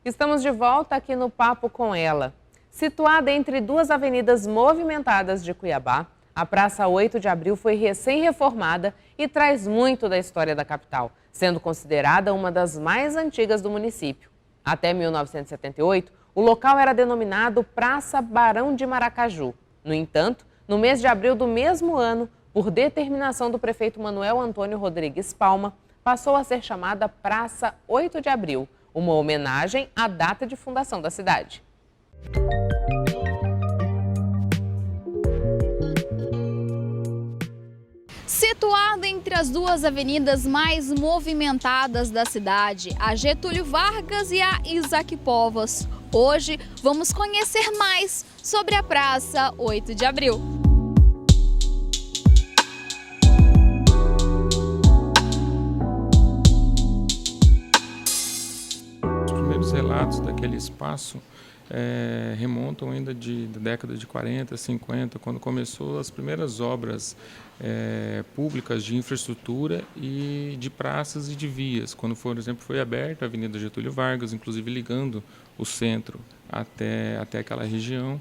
Estamos de volta aqui no Papo com ela. Situada entre duas avenidas movimentadas de Cuiabá, a Praça 8 de Abril foi recém-reformada e traz muito da história da capital, sendo considerada uma das mais antigas do município. Até 1978, o local era denominado Praça Barão de Maracaju. No entanto, no mês de abril do mesmo ano, por determinação do prefeito Manuel Antônio Rodrigues Palma, passou a ser chamada Praça 8 de Abril, uma homenagem à data de fundação da cidade. Situado entre as duas avenidas mais movimentadas da cidade, a Getúlio Vargas e a Isaac Povas, hoje vamos conhecer mais sobre a Praça 8 de Abril. Os primeiros relatos daquele espaço remontam ainda da década de 40, 50, quando começou as primeiras obras públicas de infraestrutura e de praças e de vias. Quando, por exemplo, foi aberta a Avenida Getúlio Vargas, inclusive ligando o centro até aquela região.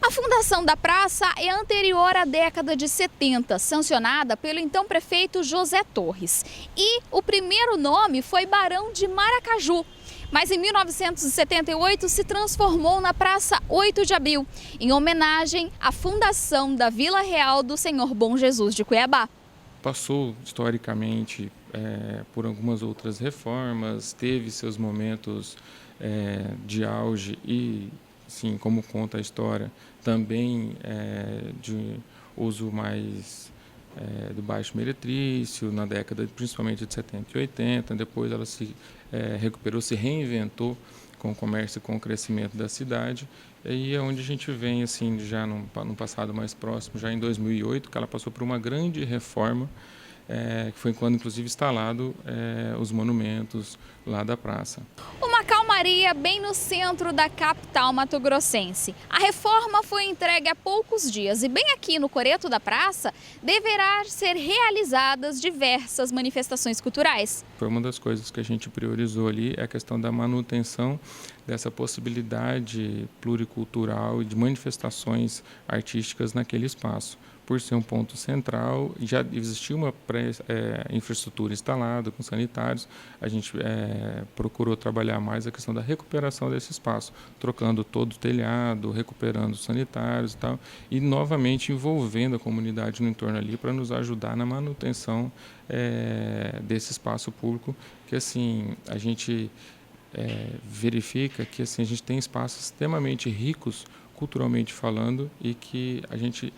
A fundação da praça é anterior à década de 70, sancionada pelo então prefeito José Torres. E o primeiro nome foi Barão de Maracaju. Mas em 1978 se transformou na Praça 8 de Abril, em homenagem à fundação da Vila Real do Senhor Bom Jesus de Cuiabá. Passou historicamente por algumas outras reformas, teve seus momentos de auge e, sim, como conta a história, também de uso mais do baixo meretrício, na década principalmente de 70 e 80, depois ela se recuperou, se reinventou com o comércio e com o crescimento da cidade, e é onde a gente vem assim, já no passado mais próximo, já em 2008, que ela passou por uma grande reforma, que foi quando inclusive instalado os monumentos lá da praça. Uma calmaria bem no centro da capital mato-grossense. A reforma foi entregue há poucos dias e bem aqui no coreto da praça deverá ser realizadas diversas manifestações culturais. Foi uma das coisas que a gente priorizou ali, é a questão da manutenção dessa possibilidade pluricultural e de manifestações artísticas naquele espaço. Por ser um ponto central, já existia uma infraestrutura instalada com sanitários, a gente procurou trabalhar mais a questão da recuperação desse espaço, trocando todo o telhado, recuperando os sanitários e tal, e novamente envolvendo a comunidade no entorno ali para nos ajudar na manutenção desse espaço público, que assim, a gente verifica que assim, a gente tem espaços extremamente ricos, culturalmente falando, e que a gente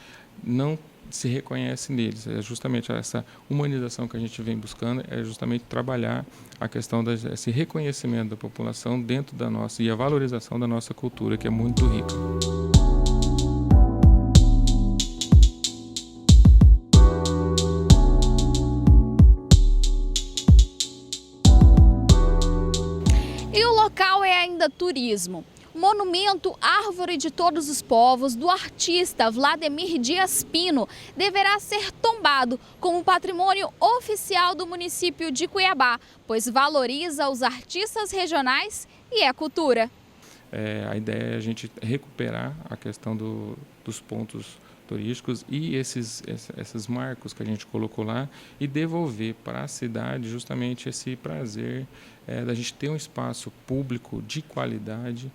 não se reconhece neles. É justamente essa humanização que a gente vem buscando, é justamente trabalhar a questão desse reconhecimento da população dentro da nossa, e a valorização da nossa cultura, que é muito rica. E o local é ainda turismo. Monumento Árvore de Todos os Povos, do artista Vladimir Dias Pino, deverá ser tombado como patrimônio oficial do município de Cuiabá, pois valoriza os artistas regionais e a cultura. A ideia é a gente recuperar a questão dos pontos turísticos e esses marcos que a gente colocou lá e devolver para a cidade justamente esse prazer da gente ter um espaço público de qualidade,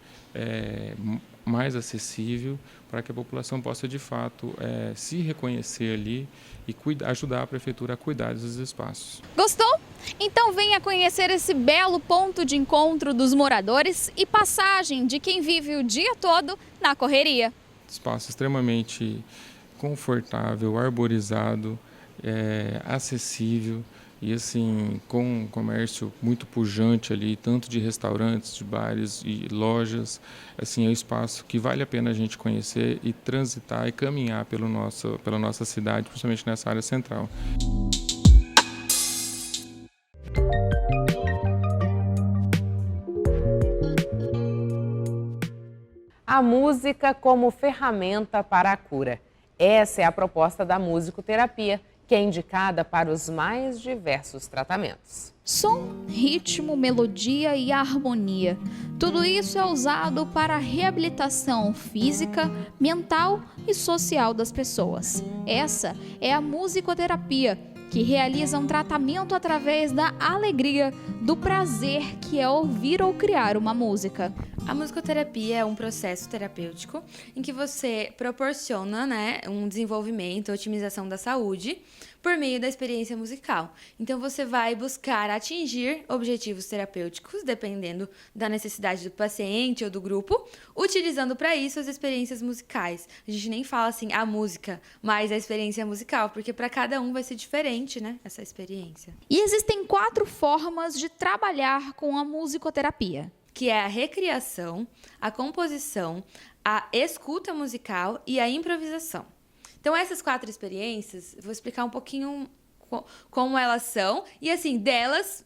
mais acessível, para que a população possa de fato se reconhecer ali e ajudar a prefeitura a cuidar desses espaços. Gostou? Então venha conhecer esse belo ponto de encontro dos moradores e passagem de quem vive o dia todo na correria. Espaço extremamente confortável, arborizado, acessível e assim com um comércio muito pujante ali, tanto de restaurantes, de bares e lojas. Assim, é um espaço que vale a pena a gente conhecer e transitar e caminhar pela nossa cidade, principalmente nessa área central. A música como ferramenta para a cura. Essa é a proposta da musicoterapia, que é indicada para os mais diversos tratamentos. Som, ritmo, melodia e harmonia. Tudo isso é usado para a reabilitação física, mental e social das pessoas. Essa é a musicoterapia, que realiza um tratamento através da alegria, do prazer que é ouvir ou criar uma música. A musicoterapia é um processo terapêutico em que você proporciona, um desenvolvimento, otimização da saúde por meio da experiência musical. Então, você vai buscar atingir objetivos terapêuticos, dependendo da necessidade do paciente ou do grupo, utilizando para isso as experiências musicais. A gente nem fala assim a música, mas a experiência musical, porque para cada um vai ser diferente, essa experiência. E existem 4 formas de trabalhar com a musicoterapia, que é a recriação, a composição, a escuta musical e a improvisação. Então, essas 4 experiências, vou explicar um pouquinho como elas são, e assim, delas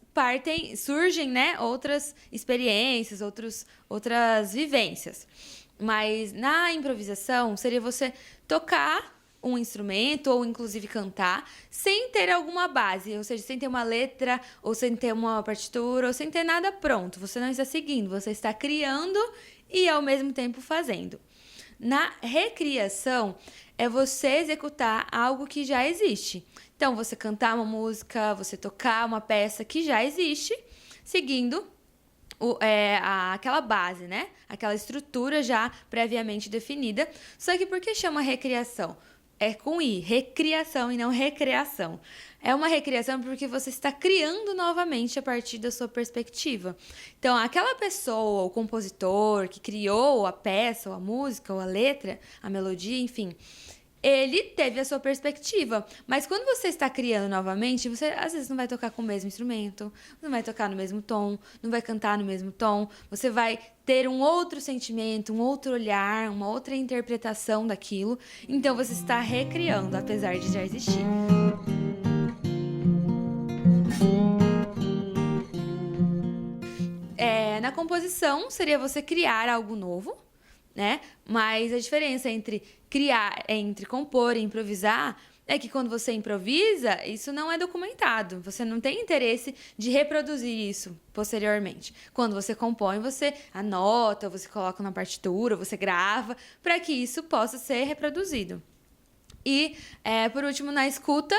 surgem, outras experiências, outras vivências. Mas na improvisação, seria você tocar um instrumento ou inclusive cantar sem ter alguma base, ou seja, sem ter uma letra, ou sem ter uma partitura, ou sem ter nada pronto. Você não está seguindo, você está criando e ao mesmo tempo fazendo. Na recriação, é você executar algo que já existe. Então, você cantar uma música, você tocar uma peça que já existe, seguindo aquela base, aquela estrutura já previamente definida. Só que por que chama recriação? É com I, recriação e não recreação. É uma recriação porque você está criando novamente a partir da sua perspectiva. Então, aquela pessoa, o compositor que criou a peça, ou a música, ou a letra, a melodia, enfim, ele teve a sua perspectiva. Mas quando você está criando novamente, você às vezes não vai tocar com o mesmo instrumento, não vai tocar no mesmo tom, não vai cantar no mesmo tom, você vai ter um outro sentimento, um outro olhar, uma outra interpretação daquilo. Então você está recriando, apesar de já existir. Na composição, seria você criar algo novo, Mas a diferença entre compor e improvisar é que quando você improvisa, isso não é documentado. Você não tem interesse de reproduzir isso posteriormente. Quando você compõe, você anota, você coloca na partitura, você grava, para que isso possa ser reproduzido. E, por último, na escuta,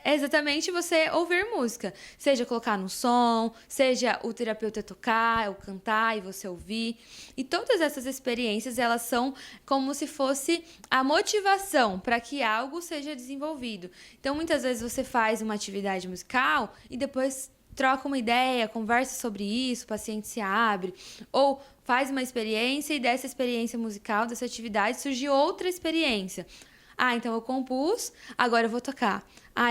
é exatamente você ouvir música. Seja colocar no som, seja o terapeuta tocar, ou cantar e você ouvir. E todas essas experiências, elas são como se fosse a motivação para que algo seja desenvolvido. Então, muitas vezes você faz uma atividade musical e depois troca uma ideia, conversa sobre isso, o paciente se abre. Ou faz uma experiência e dessa experiência musical, dessa atividade, surge outra experiência. Então eu compus, agora eu vou tocar.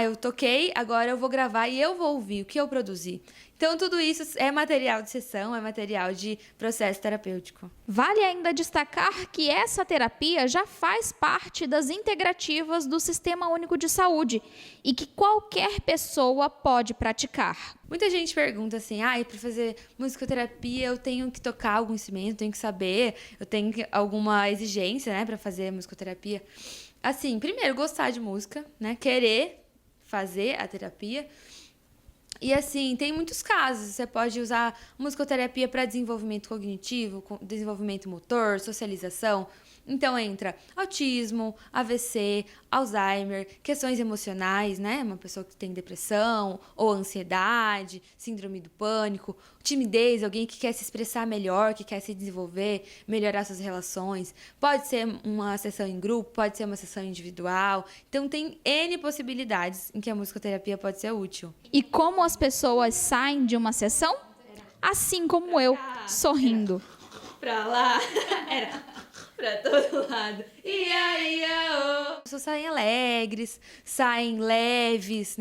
Eu toquei, agora eu vou gravar e eu vou ouvir o que eu produzi. Então, tudo isso é material de sessão, é material de processo terapêutico. Vale ainda destacar que essa terapia já faz parte das integrativas do Sistema Único de Saúde e que qualquer pessoa pode praticar. Muita gente pergunta assim, para fazer musicoterapia eu tenho que tocar algum instrumento, eu tenho que saber, eu tenho alguma exigência, para fazer musicoterapia. Assim, primeiro, gostar de música, querer fazer a terapia. E assim, tem muitos casos. Você pode usar musicoterapia para desenvolvimento cognitivo, desenvolvimento motor, socialização. Então entra autismo, AVC, Alzheimer, questões emocionais, Uma pessoa que tem depressão ou ansiedade, síndrome do pânico, timidez, alguém que quer se expressar melhor, que quer se desenvolver, melhorar suas relações. Pode ser uma sessão em grupo, pode ser uma sessão individual. Então tem N possibilidades em que a musicoterapia pode ser útil. E como as pessoas saem de uma sessão? Assim como eu, sorrindo. Pra lá, era pra todo lado. As pessoas saem alegres, saem leves,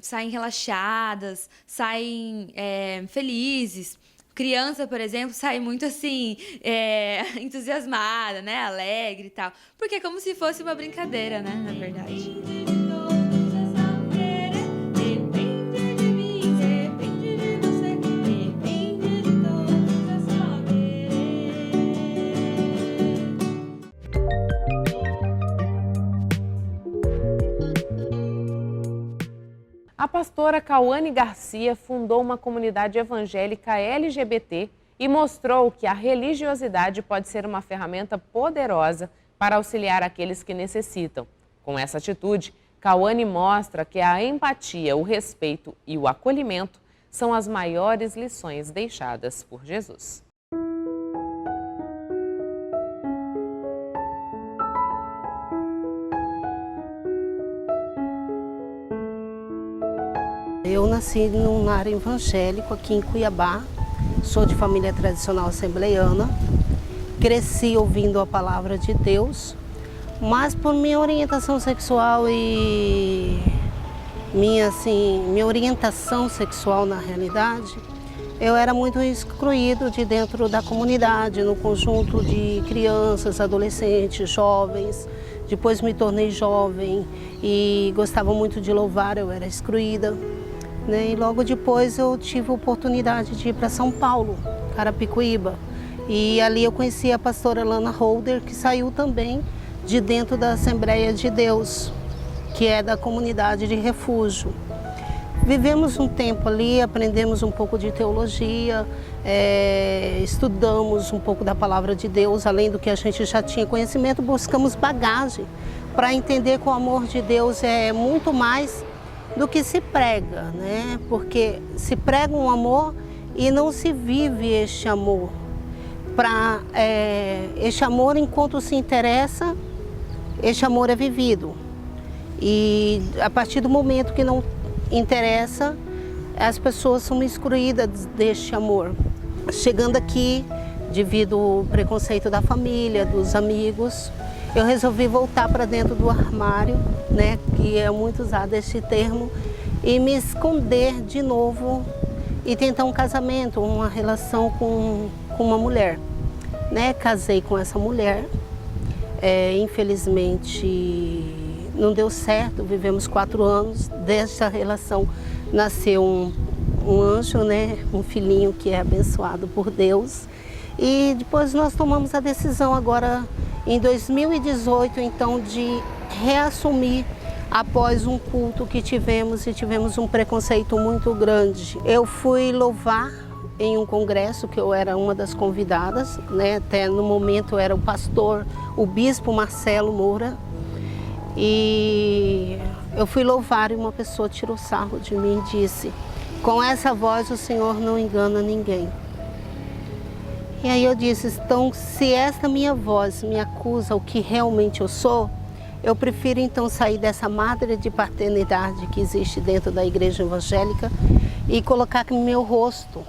saem relaxadas, saem felizes. Criança, por exemplo, sai muito assim, entusiasmada, alegre e tal. Porque é como se fosse uma brincadeira, na verdade. A pastora Cauane Garcia fundou uma comunidade evangélica LGBT e mostrou que a religiosidade pode ser uma ferramenta poderosa para auxiliar aqueles que necessitam. Com essa atitude, Cauane mostra que a empatia, o respeito e o acolhimento são as maiores lições deixadas por Jesus. Eu nasci num lar evangélico aqui em Cuiabá, sou de família tradicional assembleiana, cresci ouvindo a palavra de Deus, mas por minha orientação sexual e minha orientação sexual na realidade, eu era muito excluído de dentro da comunidade, no conjunto de crianças, adolescentes, jovens. Depois me tornei jovem e gostava muito de louvar, eu era excluída. E logo depois eu tive a oportunidade de ir para São Paulo, Carapicuíba. E ali eu conheci a pastora Lana Holder, que saiu também de dentro da Assembleia de Deus, que é da comunidade de refúgio. Vivemos um tempo ali, aprendemos um pouco de teologia, estudamos um pouco da palavra de Deus, além do que a gente já tinha conhecimento, buscamos bagagem para entender que o amor de Deus é muito mais do que se prega, né? Porque se prega um amor e não se vive este amor. Este amor, enquanto se interessa, este amor é vivido. E a partir do momento que não interessa, as pessoas são excluídas deste amor. Chegando aqui, devido ao preconceito da família, dos amigos, eu resolvi voltar para dentro do armário, né, que é muito usado esse termo, e me esconder de novo e tentar um casamento, uma relação com uma mulher. Né? Casei com essa mulher, infelizmente não deu certo, vivemos 4 anos, dessa relação nasceu um anjo, né? Um filhinho que é abençoado por Deus. E depois nós tomamos a decisão agora, em 2018, então, de reassumir após um culto que tivemos um preconceito muito grande. Eu fui louvar em um congresso que eu era uma das convidadas, né? Até no momento era o bispo Marcelo Moura. E eu fui louvar e uma pessoa tirou sarro de mim e disse: com essa voz o Senhor não engana ninguém. E aí eu disse: então, se esta minha voz me acusa o que realmente eu sou, eu prefiro então sair dessa madre de paternidade que existe dentro da igreja evangélica e colocar meu rosto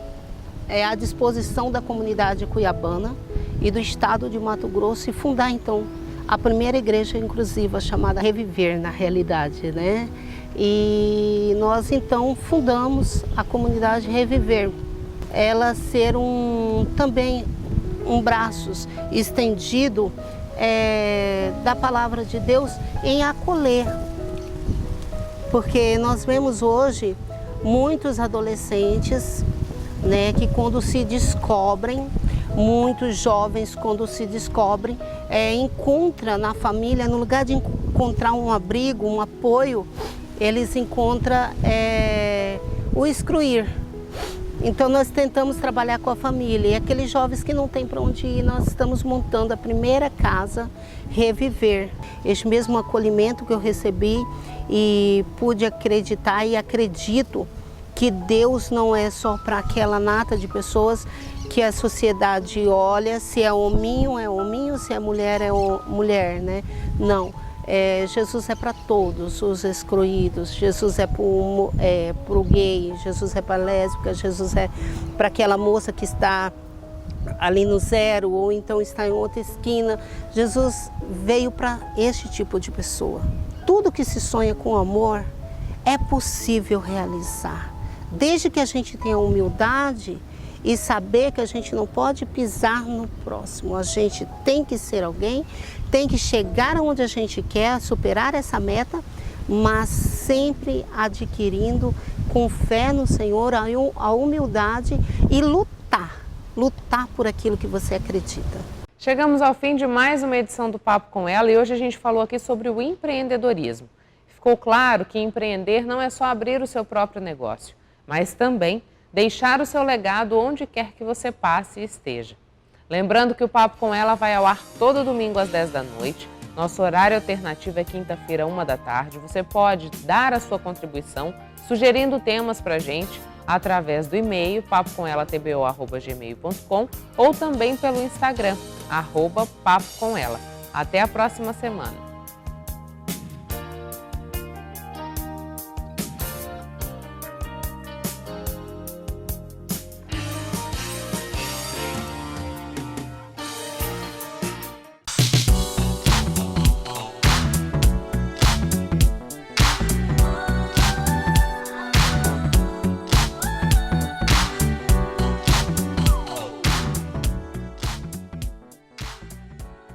à disposição da comunidade cuiabana e do estado de Mato Grosso e fundar então a primeira igreja inclusiva, chamada Reviver, na realidade, né? E nós então fundamos a comunidade Reviver. Ela ser também um braço estendido da palavra de Deus em acolher. Porque nós vemos hoje muitos adolescentes, né, que quando se descobrem, muitos jovens quando se descobrem, encontram na família, no lugar de encontrar um abrigo, um apoio, eles encontram o excluir. Então nós tentamos trabalhar com a família e aqueles jovens que não têm para onde ir, nós estamos montando a primeira casa Reviver. Este mesmo acolhimento que eu recebi e pude acreditar e acredito que Deus não é só para aquela nata de pessoas que a sociedade olha, se é hominho, se é mulher, mulher, né? Não. Jesus é para todos os excluídos, Jesus é para o gay, Jesus é para a lésbica, Jesus é para aquela moça que está ali no zero ou então está em outra esquina. Jesus veio para este tipo de pessoa. Tudo que se sonha com amor é possível realizar, desde que a gente tenha humildade e saber que a gente não pode pisar no próximo. A gente tem que ser alguém, tem que chegar onde a gente quer, superar essa meta, mas sempre adquirindo com fé no Senhor a humildade e lutar por aquilo que você acredita. Chegamos ao fim de mais uma edição do Papo com Ela e hoje a gente falou aqui sobre o empreendedorismo. ficou claro que empreender não é só abrir o seu próprio negócio, mas também deixar o seu legado onde quer que você passe e esteja. Lembrando que o Papo com Ela vai ao ar todo domingo às 10 da noite. Nosso horário alternativo é quinta-feira, 1 da tarde. Você pode dar a sua contribuição sugerindo temas para a gente através do e-mail papocomelatbo@gmail.com ou também pelo Instagram, @papocomela. Até a próxima semana.